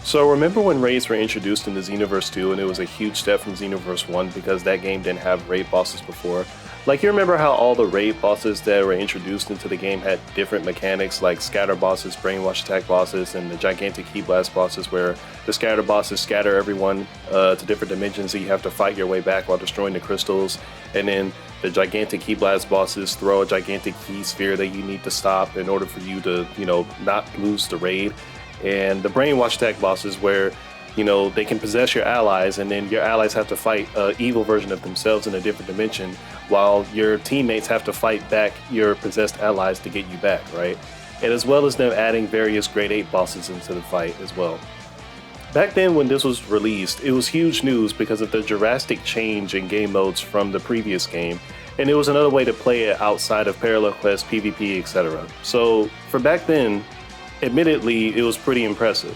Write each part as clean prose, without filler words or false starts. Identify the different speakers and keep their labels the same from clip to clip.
Speaker 1: So remember when raids were introduced into Xenoverse 2 and it was a huge step from Xenoverse 1 because that game didn't have raid bosses before? Like, you remember how all the raid bosses that were introduced into the game had different mechanics, like scatter bosses, brainwash attack bosses, and the gigantic key blast bosses, where the scatter bosses scatter everyone to different dimensions and you have to fight your way back while destroying the crystals, and then the gigantic key blast bosses throw a gigantic key sphere that you need to stop in order for you to, not lose the raid. And the brainwash attack bosses, where they can possess your allies, and then your allies have to fight an evil version of themselves in a different dimension, while your teammates have to fight back your possessed allies to get you back, right? And as well as them adding various grade 8 bosses into the fight as well. Back then when this was released, it was huge news because of the drastic change in game modes from the previous game, and it was another way to play it outside of Parallel Quest, PvP, etc. So for back then, admittedly, it was pretty impressive.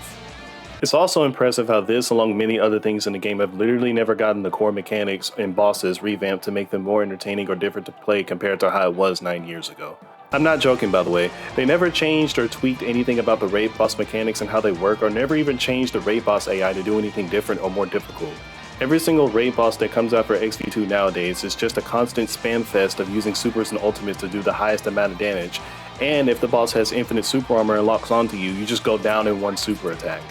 Speaker 1: It's also impressive how this, along many other things in the game, have literally never gotten the core mechanics and bosses revamped to make them more entertaining or different to play compared to how it was 9 years ago. I'm not joking, by the way. They never changed or tweaked anything about the raid boss mechanics and how they work, or never even changed the raid boss AI to do anything different or more difficult. Every single raid boss that comes out for XV2 nowadays is just a constant spam fest of using supers and ultimates to do the highest amount of damage, and if the boss has infinite super armor and locks onto you, you just go down in one super attack.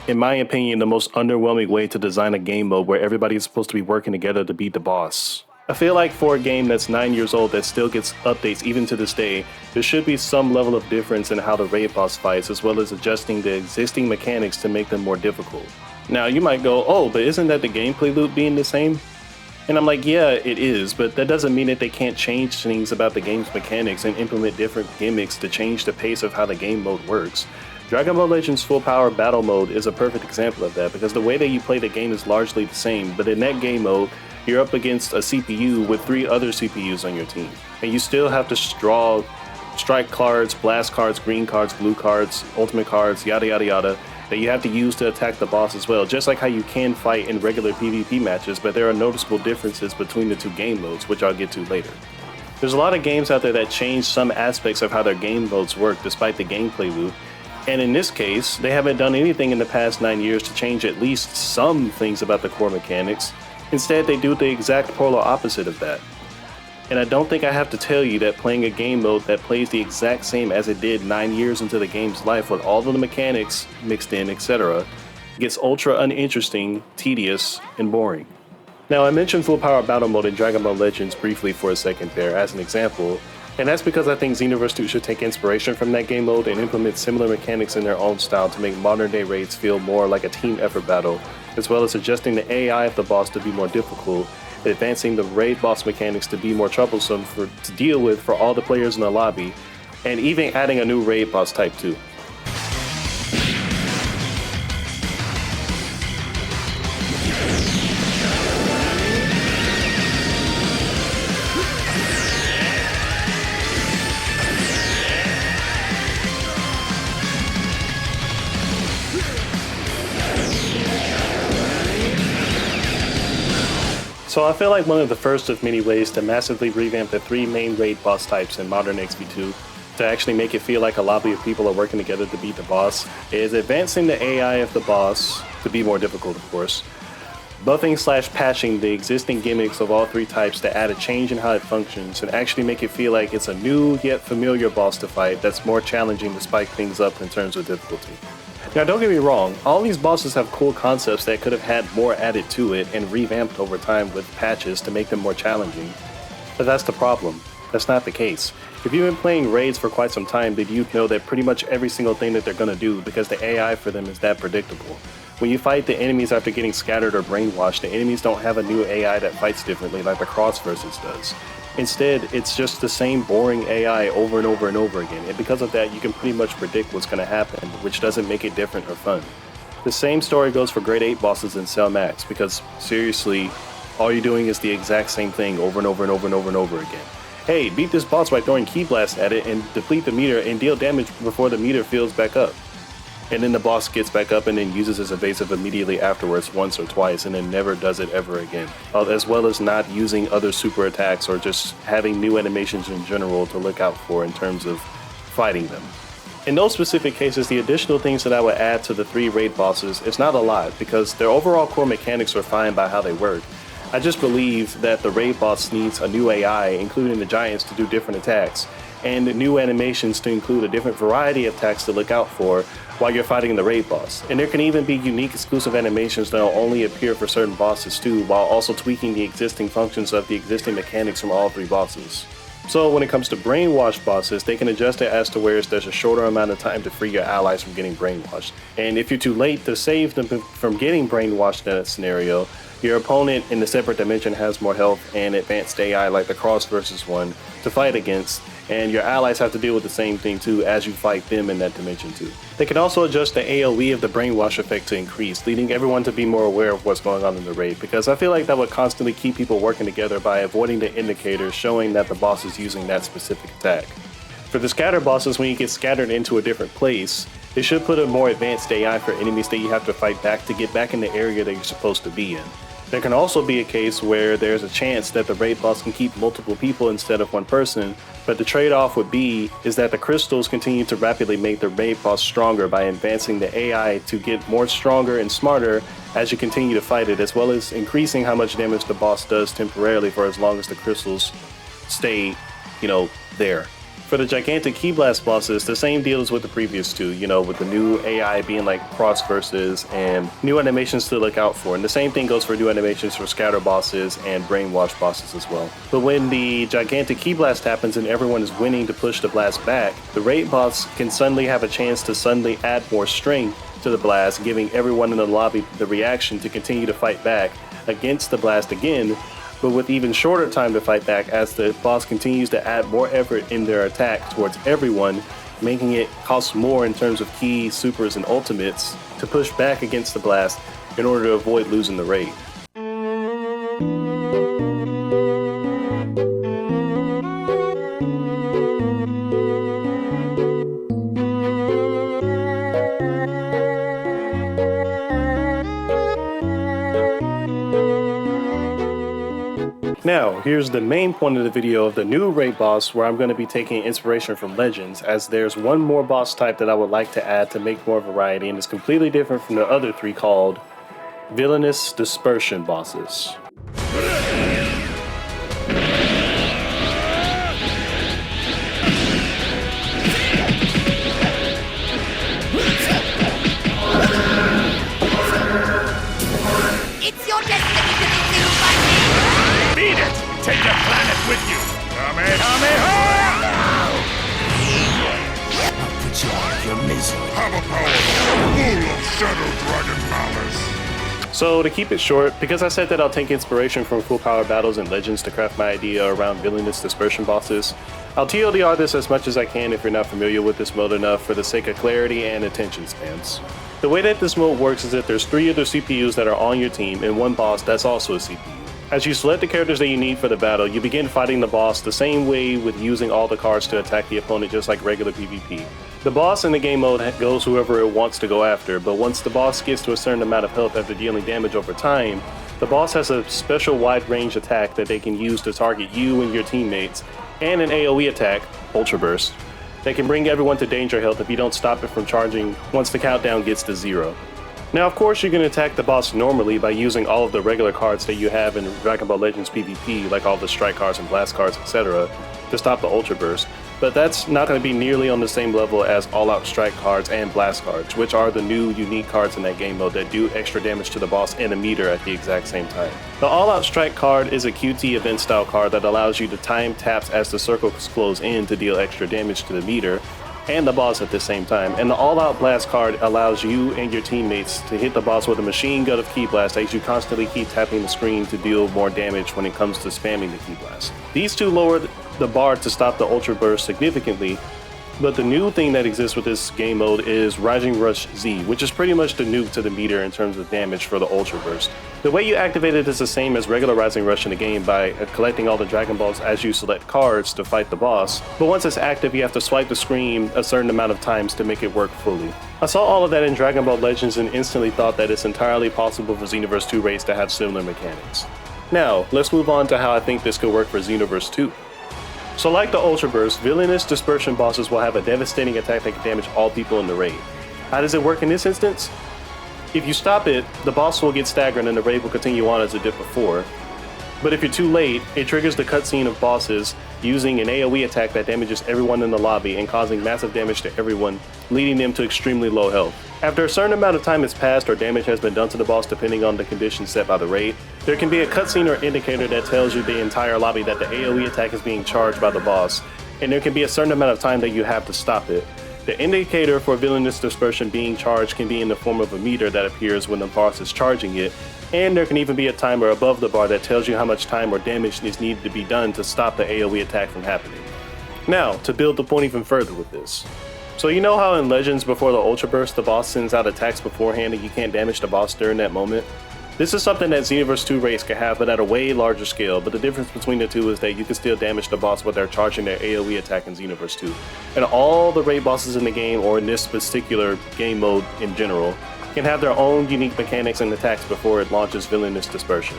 Speaker 1: In my opinion, the most underwhelming way to design a game mode where everybody is supposed to be working together to beat the boss. I feel like for a game that's 9 years old that still gets updates even to this day, there should be some level of difference in how the raid boss fights, as well as adjusting the existing mechanics to make them more difficult. Now you might go, oh, but isn't that the gameplay loop being the same? And I'm like, yeah, it is, but that doesn't mean that they can't change things about the game's mechanics and implement different gimmicks to change the pace of how the game mode works. Dragon Ball Legends Full Power Battle Mode is a perfect example of that, because the way that you play the game is largely the same, but in that game mode, you're up against a CPU with 3 other CPUs on your team, and you still have to draw strike cards, blast cards, green cards, blue cards, ultimate cards, yada yada yada, that you have to use to attack the boss as well, just like how you can fight in regular PvP matches, but there are noticeable differences between the 2 game modes, which I'll get to later. There's a lot of games out there that change some aspects of how their game modes work despite the gameplay loop, and in this case, they haven't done anything in the past 9 years to change at least some things about the core mechanics. Instead, they do the exact polar opposite of that. And I don't think I have to tell you that playing a game mode that plays the exact same as it did 9 years into the game's life with all of the mechanics mixed in, etc., gets ultra uninteresting, tedious, and boring. Now, I mentioned Full Power Battle Mode in Dragon Ball Legends briefly for a second there as an example, and that's because I think Xenoverse 2 should take inspiration from that game mode and implement similar mechanics in their own style to make modern day raids feel more like a team effort battle, as well as adjusting the AI of the boss to be more difficult, advancing the raid boss mechanics to be more troublesome to deal with for all the players in the lobby, and even adding a new raid boss type too. So I feel like one of the first of many ways to massively revamp the 3 main raid boss types in modern XV2 to actually make it feel like a lobby of people are working together to beat the boss is advancing the AI of the boss to be more difficult, of course, buffing/patching the existing gimmicks of all 3 types to add a change in how it functions and actually make it feel like it's a new yet familiar boss to fight that's more challenging to spike things up in terms of difficulty. Now don't get me wrong, all these bosses have cool concepts that could have had more added to it and revamped over time with patches to make them more challenging. But that's the problem. That's not the case. If you've been playing raids for quite some time, then you'd know that pretty much every single thing that they're gonna do, because the AI for them is that predictable. When you fight the enemies after getting scattered or brainwashed, the enemies don't have a new AI that fights differently like the Cross-Versus does. Instead, it's just the same boring AI over and over and over again, and because of that, you can pretty much predict what's going to happen, which doesn't make it different or fun. The same story goes for grade 8 bosses in Cell Max, because seriously, all you're doing is the exact same thing over and over and over and over and over again. Hey, beat this boss by throwing Key Blast at it and deplete the meter and deal damage before the meter fills back up. And then the boss gets back up and then uses his evasive immediately afterwards once or twice and then never does it ever again. As well as not using other super attacks or just having new animations in general to look out for in terms of fighting them. In those specific cases, the additional things that I would add to the 3 raid bosses is not a lot, because their overall core mechanics are fine by how they work. I just believe that the raid boss needs a new AI, including the giants, to do different attacks, and new animations to include a different variety of attacks to look out for while you're fighting the raid boss. And there can even be unique exclusive animations that will only appear for certain bosses too, while also tweaking the existing functions of the existing mechanics from all 3 bosses. So when it comes to brainwashed bosses, they can adjust it as to where there's a shorter amount of time to free your allies from getting brainwashed. And if you're too late to save them from getting brainwashed in that scenario, your opponent in the separate dimension has more health and advanced AI like the Cross versus one to fight against, and your allies have to deal with the same thing too as you fight them in that dimension too. They can also adjust the AoE of the brainwash effect to increase, leading everyone to be more aware of what's going on in the raid, because I feel like that would constantly keep people working together by avoiding the indicators showing that the boss is using that specific attack. For the scatter bosses, when you get scattered into a different place, it should put a more advanced AI for enemies that you have to fight back to get back in the area that you're supposed to be in. There can also be a case where there's a chance that the raid boss can keep multiple people instead of one person, but the trade-off would be is that the crystals continue to rapidly make the raid boss stronger by advancing the AI to get more stronger and smarter as you continue to fight it, as well as increasing how much damage the boss does temporarily for as long as the crystals stay, there. For the gigantic Key Blast bosses, the same deal as with the previous 2, with the new AI being like Cross versus and new animations to look out for. And the same thing goes for new animations for scatter bosses and brainwash bosses as well. But when the gigantic Key Blast happens and everyone is winning to push the blast back, the raid boss can suddenly have a chance to suddenly add more strength to the blast, giving everyone in the lobby the reaction to continue to fight back against the blast again, but with even shorter time to fight back as the boss continues to add more effort in their attack towards everyone, making it cost more in terms of key, supers, and ultimates to push back against the blast in order to avoid losing the raid. Now, here's the main point of the video of the new raid boss, where I'm going to be taking inspiration from Legends, as there's one more boss type that I would like to add to make more variety, and it's completely different from the other 3 called Villainous Dispersion bosses.
Speaker 2: It's your destiny to be killed by me!
Speaker 3: Beat it! Take your planet with you! Kamehameha!
Speaker 2: I'll put you out of your misery.
Speaker 3: Have a power full of Shadow Dragon malice!
Speaker 1: So to keep it short, because I said that I'll take inspiration from full power battles and Legends to craft my idea around Villainous Dispersion bosses, I'll TLDR this as much as I can if you're not familiar with this mode enough for the sake of clarity and attention spans. The way that this mode works is that there's 3 other CPUs that are on your team and 1 boss that's also a CPU. As you select the characters that you need for the battle, you begin fighting the boss the same way with using all the cards to attack the opponent just like regular PvP. The boss in the game mode goes whoever it wants to go after, but once the boss gets to a certain amount of health after dealing damage over time, the boss has a special wide range attack that they can use to target you and your teammates, and an AoE attack, Ultra Burst, that can bring everyone to danger health if you don't stop it from charging once the countdown gets to 0. Now, of course, you can attack the boss normally by using all of the regular cards that you have in Dragon Ball Legends PvP, like all the strike cards and blast cards, etc., to stop the Ultra Burst, but that's not going to be nearly on the same level as all-out strike cards and blast cards, which are the new unique cards in that game mode that do extra damage to the boss and a meter at the exact same time. The all-out strike card is a QT event style card that allows you to time taps as the circles close in to deal extra damage to the meter and the boss at the same time, and the all-out blast card allows you and your teammates to hit the boss with a machine gun of Ki Blast as you constantly keep tapping the screen to deal more damage when it comes to spamming the Ki Blast. These 2 lower the bar to stop the Ultra Burst significantly, but the new thing that exists with this game mode is Rising Rush Z, which is pretty much the nuke to the meter in terms of damage for the Ultra Burst. The way you activate it is the same as regular Rising Rush in the game by collecting all the Dragon Balls as you select cards to fight the boss, but once it's active you have to swipe the screen a certain amount of times to make it work fully. I saw all of that in Dragon Ball Legends and instantly thought that it's entirely possible for Xenoverse 2 Raids to have similar mechanics. Now, let's move on to how I think this could work for Xenoverse 2. So like the Ultra Burst, villainous dispersion bosses will have a devastating attack that can damage all people in the raid. How does it work in this instance? If you stop it, the boss will get staggered and the raid will continue on as it did before. But if you're too late, it triggers the cutscene of bosses using an AoE attack that damages everyone in the lobby and causing massive damage to everyone, leading them to extremely low health. After a certain amount of time has passed or damage has been done to the boss depending on the conditions set by the raid, there can be a cutscene or indicator that tells you the entire lobby that the AoE attack is being charged by the boss, and there can be a certain amount of time that you have to stop it. The indicator for villainous dispersion being charged can be in the form of a meter that appears when the boss is charging it, and there can even be a timer above the bar that tells you how much time or damage is needed to be done to stop the AoE attack from happening. Now, to build the point even further with this. So you know how in Legends before the Ultra Burst the boss sends out attacks beforehand and you can't damage the boss during that moment? This is something that Xenoverse 2 Raids can have, but at a way larger scale, but the difference between the two is that you can still damage the boss while they're charging their AoE attack in Xenoverse 2. And all the raid bosses in the game, or in this particular game mode in general, can have their own unique mechanics and attacks before it launches villainous dispersion.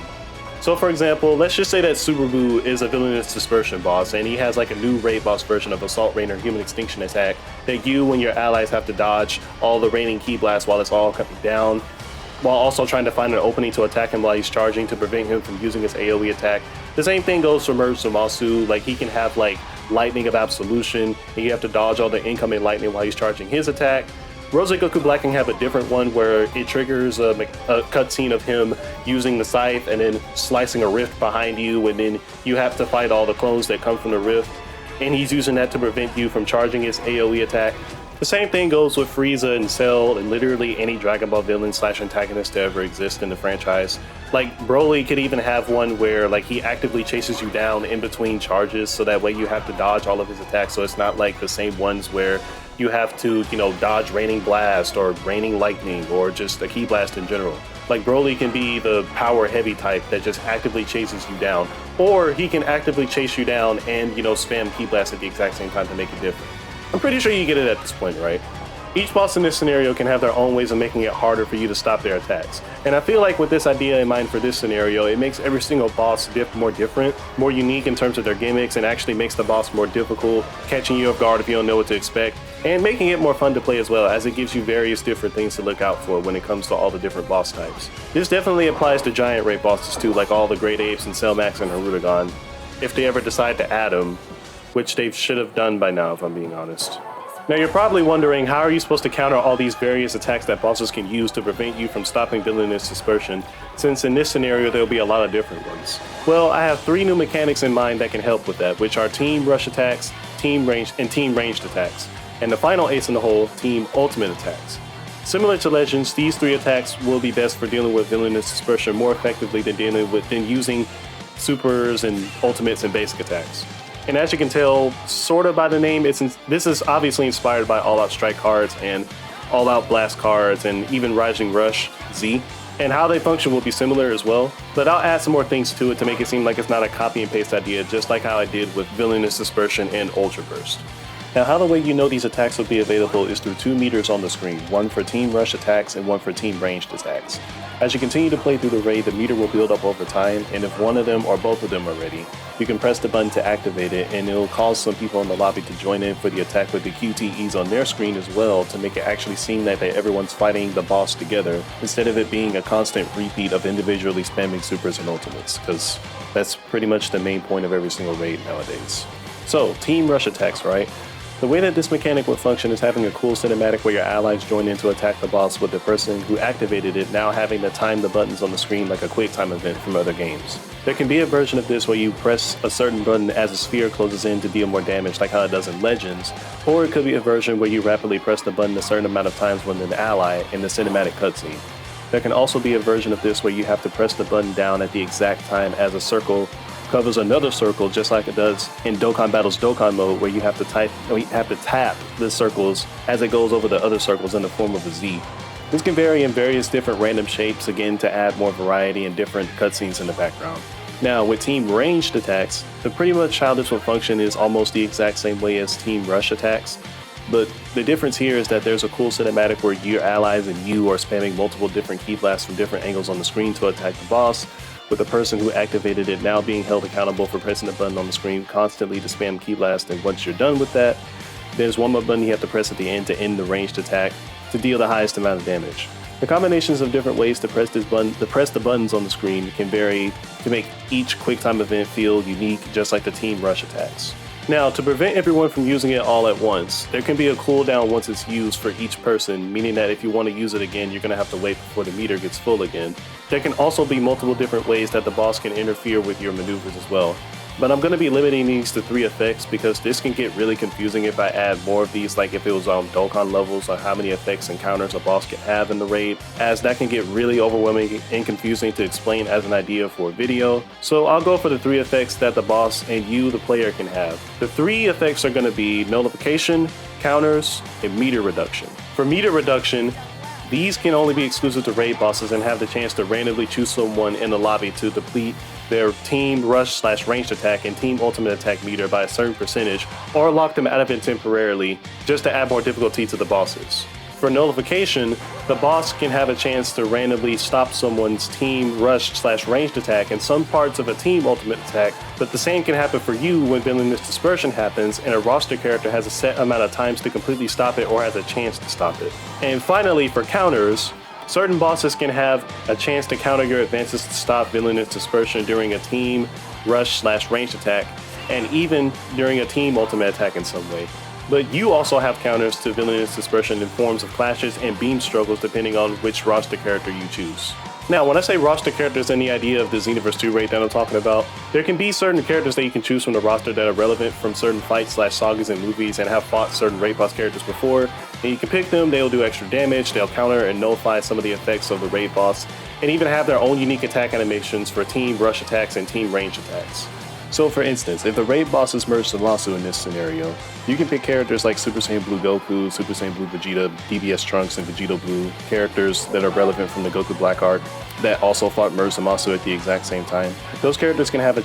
Speaker 1: So for example, let's just say that Subaru is a villainous dispersion boss and he has like a new raid boss version of Assault Rain or Human Extinction attack that you and your allies have to dodge all the raining key blasts while it's all coming down, while also trying to find an opening to attack him while he's charging to prevent him from using his AoE attack. The same thing goes for Merge Zamasu, like he can have like Lightning of Absolution and you have to dodge all the incoming lightning while he's charging his attack. Goku Black can have a different one where it triggers a cutscene of him using the scythe and then slicing a rift behind you, and then you have to fight all the clones that come from the rift, and he's using that to prevent you from charging his AoE attack. The same thing goes with Frieza and Cell and literally any Dragon Ball villain / antagonist to ever exist in the franchise. Like Broly could even have one where like he actively chases you down in between charges, so that way you have to dodge all of his attacks, so it's not like the same ones where you have to, dodge Raining Blast or Raining Lightning or just a Key Blast in general. Like Broly can be the power heavy type that just actively chases you down, or he can actively chase you down and, spam Key Blast at the exact same time to make it different. I'm pretty sure you get it at this point, right? Each boss in this scenario can have their own ways of making it harder for you to stop their attacks. And I feel like with this idea in mind for this scenario, it makes every single boss more different, more unique in terms of their gimmicks, and actually makes the boss more difficult, catching you off guard if you don't know what to expect, and making it more fun to play as well, as it gives you various different things to look out for when it comes to all the different boss types. This definitely applies to giant raid bosses too, like all the Great Apes and Cellmax and Harutagon, if they ever decide to add them, which they should have done by now if I'm being honest. Now you're probably wondering, how are you supposed to counter all these various attacks that bosses can use to prevent you from stopping villainous dispersion, since in this scenario there'll be a lot of different ones? Well, I have 3 new mechanics in mind that can help with that, which are Team Rush attacks, Team Range, and Team Ranged attacks. And the final ace in the hole, Team Ultimate attacks. Similar to Legends, these 3 attacks will be best for dealing with villainous dispersion more effectively than using supers and ultimates and basic attacks. And as you can tell, sort of by the name, this is obviously inspired by All Out Strike cards and All Out Blast cards and even Rising Rush Z. And how they function will be similar as well, but I'll add some more things to it to make it seem like it's not a copy and paste idea, just like how I did with Villainous Dispersion and Ultra Burst. Now how the way you know these attacks will be available is through 2 meters on the screen, one for Team Rush attacks and one for Team Ranged attacks. As you continue to play through the raid, the meter will build up over time, and if one of them or both of them are ready, you can press the button to activate it, and it'll cause some people in the lobby to join in for the attack with the QTEs on their screen as well, to make it actually seem like that everyone's fighting the boss together, instead of it being a constant repeat of individually spamming supers and ultimates, because that's pretty much the main point of every single raid nowadays. So, Team Rush attacks, right? The way that this mechanic would function is having a cool cinematic where your allies join in to attack the boss, with the person who activated it now having to time the buttons on the screen like a quick time event from other games. There can be a version of this where you press a certain button as a sphere closes in to deal more damage, like how it does in Legends, or it could be a version where you rapidly press the button a certain amount of times with an ally in the cinematic cutscene. There can also be a version of this where you have to press the button down at the exact time as a circle covers another circle, just like it does in Dokkan Battles Dokkan mode, where you have to tap the circles as it goes over the other circles in the form of a Z. This can vary in various different random shapes, again to add more variety and different cutscenes in the background. Now with Team Ranged attacks, pretty much how this will function is almost the exact same way as Team Rush attacks, but the difference here is that there's a cool cinematic where your allies and you are spamming multiple different key blasts from different angles on the screen to attack the boss, with the person who activated it now being held accountable for pressing the button on the screen constantly to spam Key Blast, and once you're done with that, there's one more button you have to press at the end to end the ranged attack to deal the highest amount of damage. The combinations of different ways to press the buttons on the screen can vary to make each QuickTime event feel unique, just like the Team Rush attacks. Now, to prevent everyone from using it all at once, there can be a cooldown once it's used for each person, meaning that if you want to use it again, you're going to have to wait before the meter gets full again. There can also be multiple different ways that the boss can interfere with your maneuvers as well. But I'm going to be limiting these to 3 effects because this can get really confusing if I add more of these, like if it was on Dokkan levels, on how many effects and counters a boss can have in the raid, as that can get really overwhelming and confusing to explain as an idea for a video. So I'll go for the 3 effects that the boss and you, the player, can have. The 3 effects are going to be nullification, counters, and meter reduction. For meter reduction, these can only be exclusive to raid bosses and have the chance to randomly choose someone in the lobby to deplete their team rush / ranged attack and team ultimate attack meter by a certain percentage, or lock them out of it temporarily just to add more difficulty to the bosses. For nullification, the boss can have a chance to randomly stop someone's team rush / ranged attack and some parts of a team ultimate attack, but the same can happen for you when villainous dispersion happens and a roster character has a set amount of times to completely stop it or has a chance to stop it. And finally, for counters, certain bosses can have a chance to counter your advances to stop villainous dispersion during a team rush / ranged attack, and even during a team ultimate attack in some way. But you also have counters to villainous dispersion in forms of clashes and beam struggles depending on which roster character you choose. Now, when I say roster characters and the idea of the Xenoverse 2 raid that I'm talking about, there can be certain characters that you can choose from the roster that are relevant from certain fights / sagas and movies and have fought certain raid boss characters before, and you can pick them, they'll do extra damage, they'll counter and nullify some of the effects of the raid boss, and even have their own unique attack animations for team rush attacks and team range attacks. So for instance, if the raid bosses merge Zamasu in this scenario, you can pick characters like Super Saiyan Blue Goku, Super Saiyan Blue Vegeta, DBS Trunks, and Vegito Blue, characters that are relevant from the Goku Black arc that also fought Merge Zamasu at the exact same time. Those characters can have the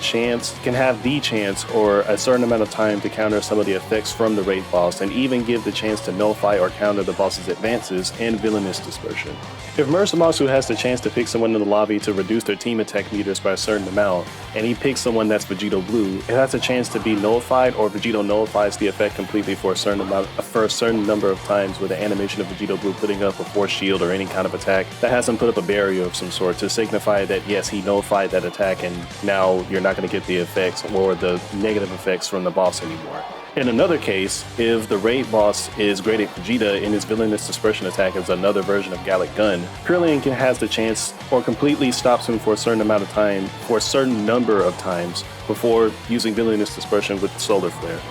Speaker 1: chance or a certain amount of time to counter some of the effects from the raid boss and even give the chance to nullify or counter the boss's advances and villainous dispersion. If Merge Zamasu has the chance to pick someone in the lobby to reduce their team attack meters by a certain amount, and he picks someone that's Vegito Blue, it has a chance to be nullified, or Vegito nullifies the effect completely for a certain number of times with the animation of Vegito Blue putting up a force shield or any kind of attack that has him put up a barrier of some sort to signify that yes, he nullified that attack and now you're not going to get the effects or the negative effects from the boss anymore. In another case, if the raid boss is graded Vegeta and his villainous dispersion attack is another version of Gallic Gun, Krillin has the chance or completely stops him for a certain amount of time, for a certain number of times, before using villainous dispersion with Solar Flare.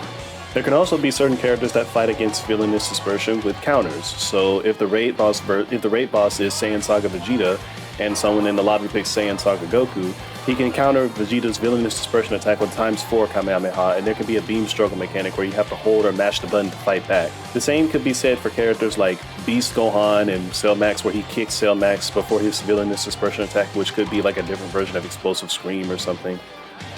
Speaker 1: There can also be certain characters that fight against villainous dispersion with counters. So if the raid boss is Saiyan Saga Vegeta and someone in the lobby picks Saiyan Saga Goku, he can counter Vegeta's villainous dispersion attack with ×4 Kamehameha, and there can be a beam struggle mechanic where you have to hold or mash the button to fight back. The same could be said for characters like Beast Gohan and Cell Max, where he kicks Cell Max before his villainous dispersion attack, which could be like a different version of Explosive Scream or something.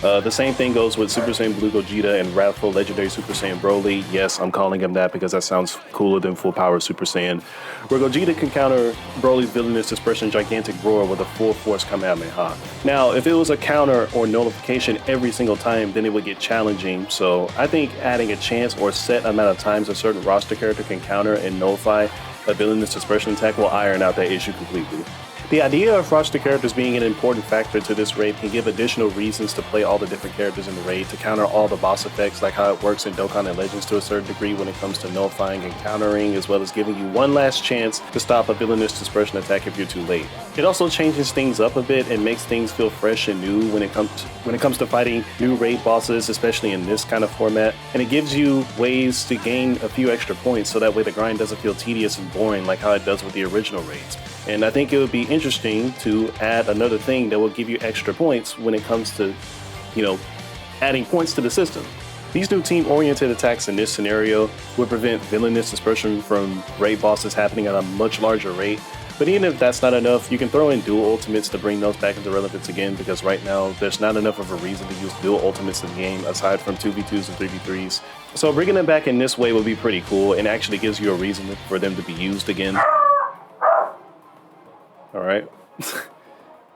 Speaker 1: The same thing goes with Super Saiyan Blue Gogeta and Wrathful Legendary Super Saiyan Broly. Yes, I'm calling him that because that sounds cooler than Full Power Super Saiyan. Where Gogeta can counter Broly's villainous dispersion Gigantic Roar with a full force Kamehameha. Now, if it was a counter or nullification every single time, then it would get challenging. So I think adding a chance or set amount of times a certain roster character can counter and nullify a villainous dispersion attack will iron out that issue completely. The idea of roster characters being an important factor to this raid can give additional reasons to play all the different characters in the raid to counter all the boss effects, like how it works in Dokkan and Legends to a certain degree when it comes to nullifying and countering, as well as giving you one last chance to stop a villainous dispersion attack if you're too late. It also changes things up a bit and makes things feel fresh and new when it comes to fighting new raid bosses, especially in this kind of format, and it gives you ways to gain a few extra points so that way the grind doesn't feel tedious and boring like how it does with the original raids. And I think it would be interesting to add another thing that will give you extra points when it comes to, adding points to the system. These new team-oriented attacks in this scenario would prevent villainous dispersion from raid bosses happening at a much larger rate. But even if that's not enough, you can throw in dual ultimates to bring those back into relevance again, because right now there's not enough of a reason to use dual ultimates in the game aside from 2v2s and 3v3s. So bringing them back in this way would be pretty cool and actually gives you a reason for them to be used again. Alright, that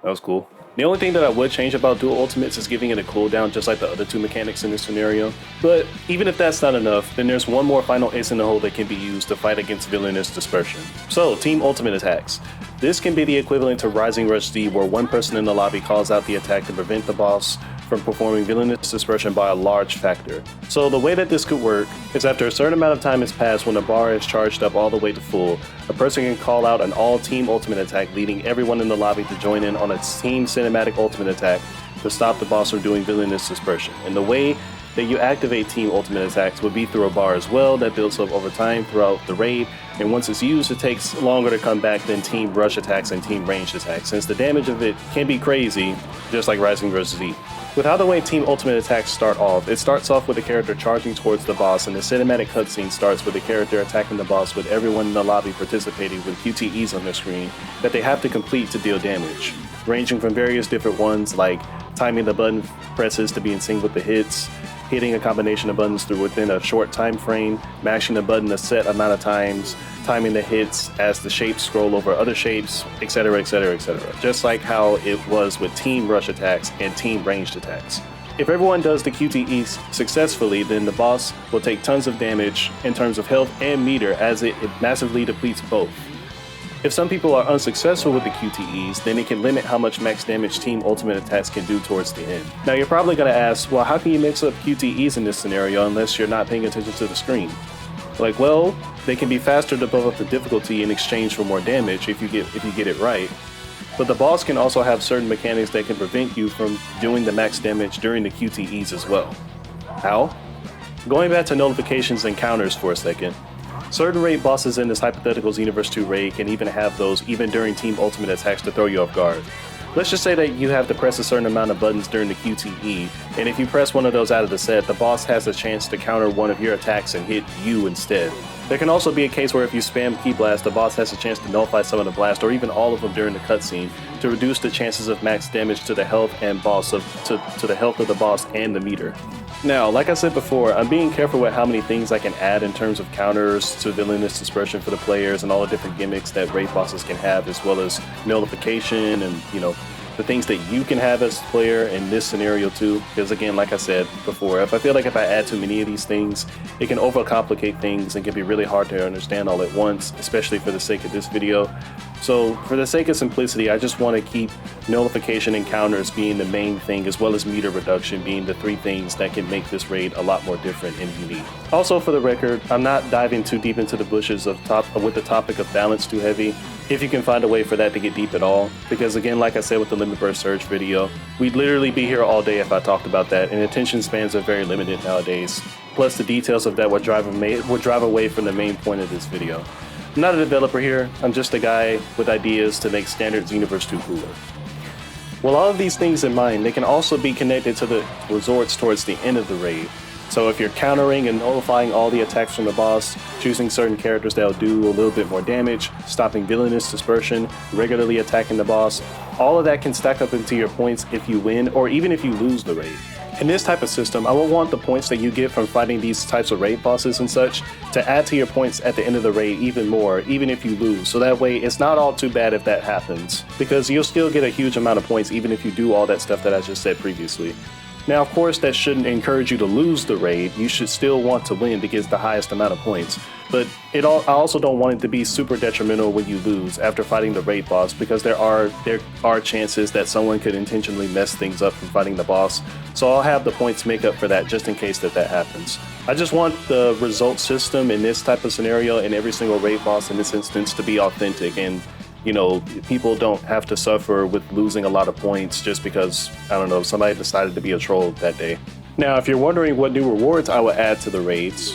Speaker 1: was cool. The only thing that I would change about Dual Ultimates is giving it a cooldown just like the other two mechanics in this scenario. But even if that's not enough, then there's one more final ace in the hole that can be used to fight against villainous dispersion. So, Team Ultimate attacks. This can be the equivalent to Rising Rush Z, where one person in the lobby calls out the attack to prevent the boss from performing villainous dispersion by a large factor. So the way that this could work is after a certain amount of time has passed when the bar is charged up all the way to full, a person can call out an all-team ultimate attack, leading everyone in the lobby to join in on a team cinematic ultimate attack to stop the boss from doing villainous dispersion. And the way that you activate team ultimate attacks would be through a bar as well that builds up over time throughout the raid, and once it's used it takes longer to come back than team rush attacks and team ranged attacks, since the damage of it can be crazy, just like Rising Rush Z. With how the way Team Ultimate attacks start off, it starts off with the character charging towards the boss, and the cinematic cutscene starts with the character attacking the boss with everyone in the lobby participating with QTEs on their screen that they have to complete to deal damage, ranging from various different ones like timing the button presses to be in sync with the hits, hitting a combination of buttons through within a short time frame, mashing the button a set amount of times, timing the hits as the shapes scroll over other shapes, etc, etc, etc. Just like how it was with team rush attacks and team ranged attacks. If everyone does the QTEs successfully, then the boss will take tons of damage in terms of health and meter, as it massively depletes both. If some people are unsuccessful with the QTEs, then it can limit how much max damage Team Ultimate attacks can do towards the end. Now you're probably going to ask, well, how can you mix up QTEs in this scenario unless you're not paying attention to the screen? Like, well, they can be faster to build up the difficulty in exchange for more damage if you get it right. But the boss can also have certain mechanics that can prevent you from doing the max damage during the QTEs as well. How? Going back to notifications and counters for a second. Certain raid bosses in this hypothetical Xenoverse 2 raid can even have those even during Team Ultimate attacks to throw you off guard. Let's just say that you have to press a certain amount of buttons during the QTE, and if you press one of those out of the set, the boss has a chance to counter one of your attacks and hit you instead. There can also be a case where if you spam Key Blast, the boss has a chance to nullify some of the blast, or even all of them during the cutscene, to reduce the chances of max damage to the health and to the health of the boss and the meter. Now, like I said before, I'm being careful with how many things I can add in terms of counters to villainous dispersion for the players and all the different gimmicks that raid bosses can have, as well as nullification and, the things that you can have as a player in this scenario too. Because again, like I said before, if I feel like if I add too many of these things, it can overcomplicate things and can be really hard to understand all at once, especially for the sake of this video. So for the sake of simplicity, I just want to keep nullification and counters being the main thing, as well as meter reduction being the three things that can make this raid a lot more different and unique. Also, for the record, I'm not diving too deep into the bushes with the topic of balance too heavy, if you can find a way for that to get deep at all, because again, like I said with the Limit Burst Surge video, we'd literally be here all day if I talked about that, and attention spans are very limited nowadays. Plus the details of that would drive away from the main point of this video. I'm not a developer here, I'm just a guy with ideas to make standard Xenoverse 2 cooler. With all of these things in mind, they can also be connected to the resorts towards the end of the raid. So if you're countering and nullifying all the attacks from the boss, choosing certain characters that'll do a little bit more damage, stopping villainous dispersion, regularly attacking the boss, all of that can stack up into your points if you win or even if you lose the raid. In this type of system, I will want the points that you get from fighting these types of raid bosses and such to add to your points at the end of the raid even more, even if you lose. So that way it's not all too bad if that happens, because you'll still get a huge amount of points even if you do all that stuff that I just said previously. Now, of course, that shouldn't encourage you to lose the raid. You should still want to win to get the highest amount of points. But I also don't want it to be super detrimental when you lose after fighting the raid boss, because there are chances that someone could intentionally mess things up from fighting the boss. So I'll have the points make up for that just in case that happens. I just want the result system in this type of scenario and every single raid boss in this instance to be authentic, and people don't have to suffer with losing a lot of points just because, I don't know, somebody decided to be a troll that day. Now, if you're wondering what new rewards I would add to the raids,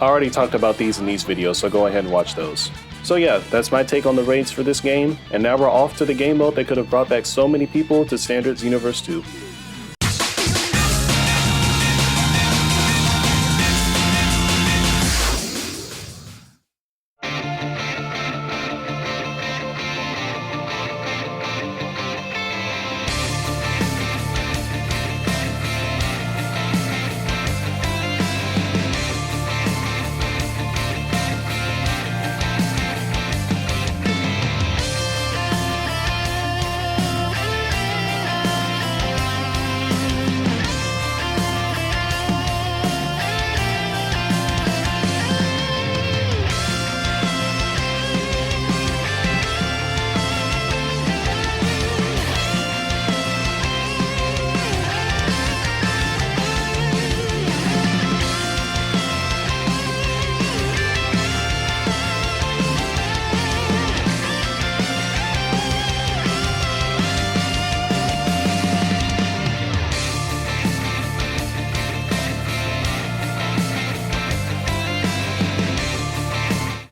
Speaker 1: I already talked about these in these videos, so go ahead and watch those. So yeah, that's my take on the raids for this game, and now we're off to the game mode that could have brought back so many people to standard Xenoverse 2.